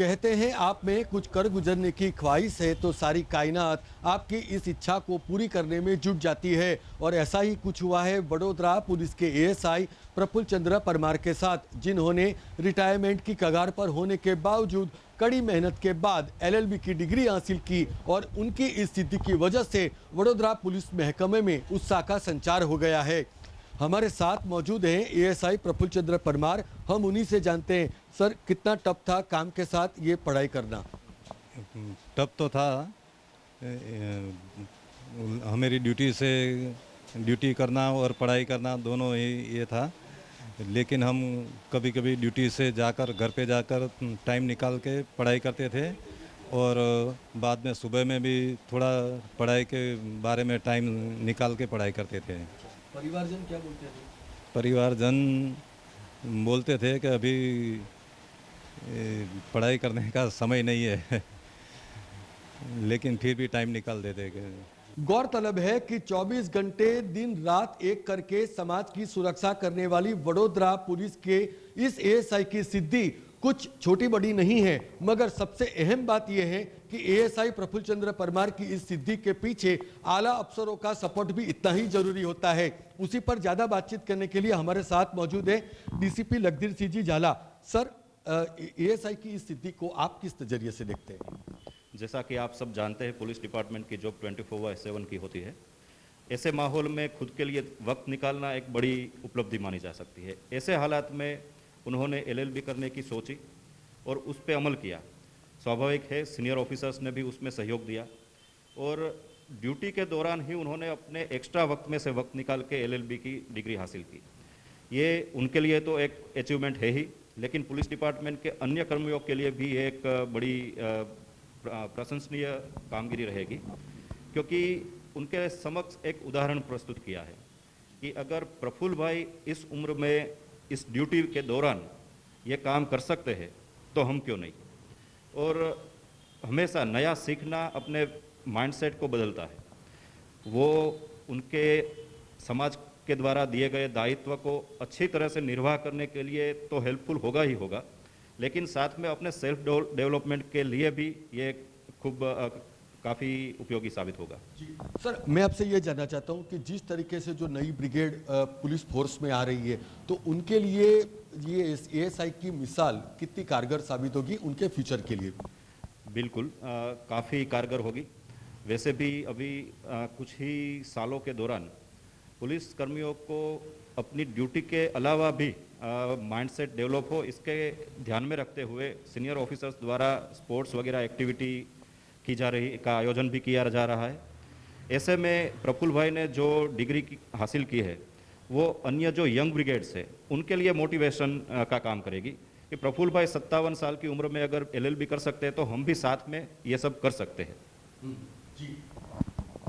कहते हैं आप में कुछ कर गुजरने की ख्वाहिश है तो सारी कायनात आपकी इस इच्छा को पूरी करने में जुट जाती है। और ऐसा ही कुछ हुआ है वडोदरा पुलिस के एएसआई प्रफुल्ल चंद्र परमार के साथ, जिन्होंने रिटायरमेंट की कगार पर होने के बावजूद कड़ी मेहनत के बाद एलएलबी की डिग्री हासिल की। और उनकी इस सिद्धि की वजह से वडोदरा पुलिस महकमे में उत्साह का संचार हो गया है। हमारे साथ मौजूद हैं एएसआई प्रफुल्ल चंद्र परमार। हम उन्हीं से जानते हैं, सर कितना टफ था काम के साथ ये पढ़ाई करना? टफ तो था। हमारी ड्यूटी करना और पढ़ाई करना दोनों ही ये था, लेकिन हम कभी कभी ड्यूटी से जाकर घर पे जाकर टाइम निकाल के पढ़ाई करते थे और बाद में सुबह में भी थोड़ा पढ़ाई के बारे में टाइम निकाल के पढ़ाई करते थे। परिवारजन क्या बोलते थे? परिवारजन बोलते थे कि अभी पढ़ाई करने का समय नहीं है लेकिन फिर भी टाइम निकाल देते। गौरतलब है कि 24 घंटे दिन रात एक करके समाज की सुरक्षा करने वाली वडोदरा पुलिस के इस एएसआई की सिद्धि कुछ छोटी बड़ी नहीं है, मगर सबसे अहम बात यह है कि एएसआई प्रफुल्ल चंद्र परमार की इस सिद्धि के पीछे आला अफसरों का सपोर्ट भी इतना ही जरूरी होता है। उसी पर ज्यादा बातचीत करने के लिए हमारे साथ मौजूद है डीसीपी लखधीर सिंह जी झाला। सर, एएसआई की इस सिद्धि को आप किस नजरिए से देखते हैं? जैसा कि आप सब जानते हैं, पुलिस डिपार्टमेंट की जॉब 24/7 की होती है। ऐसे माहौल में खुद के लिए वक्त निकालना एक बड़ी उपलब्धि मानी जा सकती है। ऐसे हालात में उन्होंने एलएलबी करने की सोची और उस पर अमल किया। स्वाभाविक है, सीनियर ऑफिसर्स ने भी उसमें सहयोग दिया और ड्यूटी के दौरान ही उन्होंने अपने एक्स्ट्रा वक्त में से वक्त निकाल के एलएलबी की डिग्री हासिल की। ये उनके लिए तो एक अचीवमेंट है ही, लेकिन पुलिस डिपार्टमेंट के अन्य कर्मियों के लिए भी एक बड़ी प्रशंसनीय कामगिरी रहेगी, क्योंकि उनके समक्ष एक उदाहरण प्रस्तुत किया है कि अगर प्रफुल्ल भाई इस उम्र में इस ड्यूटी के दौरान ये काम कर सकते हैं तो हम क्यों नहीं। और हमेशा नया सीखना अपने माइंडसेट को बदलता है। वो उनके समाज के द्वारा दिए गए दायित्व को अच्छी तरह से निर्वाह करने के लिए तो हेल्पफुल होगा ही होगा, लेकिन साथ में अपने सेल्फ डेवलपमेंट के लिए भी ये खूब काफ़ी उपयोगी साबित होगा। सर, मैं आपसे ये जानना चाहता हूँ कि जिस तरीके से जो नई ब्रिगेड पुलिस फोर्स में आ रही है, तो उनके लिए ये एएसआई की मिसाल कितनी कारगर साबित होगी उनके फ्यूचर के लिए? बिल्कुल काफ़ी कारगर होगी। वैसे भी अभी कुछ ही सालों के दौरान पुलिस कर्मियों को अपनी ड्यूटी के अलावा भी माइंडसेट डेवलप हो, इसके ध्यान में रखते हुए सीनियर ऑफिसर्स द्वारा स्पोर्ट्स वगैरह एक्टिविटी की जा रही का आयोजन भी किया जा रहा है। ऐसे में प्रफुल्ल भाई ने जो डिग्री हासिल की है वो अन्य जो यंग ब्रिगेड्स है उनके लिए मोटिवेशन का काम करेगी कि प्रफुल्ल भाई 57 साल की उम्र में अगर एलएलबी कर सकते हैं तो हम भी साथ में ये सब कर सकते हैं।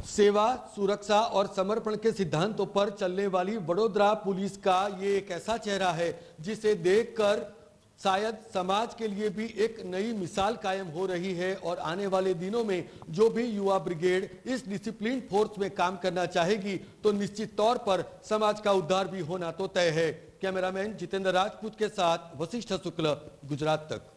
सेवा, सुरक्षा और समर्पण के सिद्धांतों पर चलने वाली वडोदरा पुलिस का ये एक ऐसा चेहरा है जिसे देखकर शायद समाज के लिए भी एक नई मिसाल कायम हो रही है। और आने वाले दिनों में जो भी युवा ब्रिगेड इस डिसिप्लिन फोर्स में काम करना चाहेगी तो निश्चित तौर पर समाज का उद्धार भी होना तो तय है। कैमरामैन जितेंद्र राजपूत के साथ वशिष्ठ शुक्ल, गुजरात तक।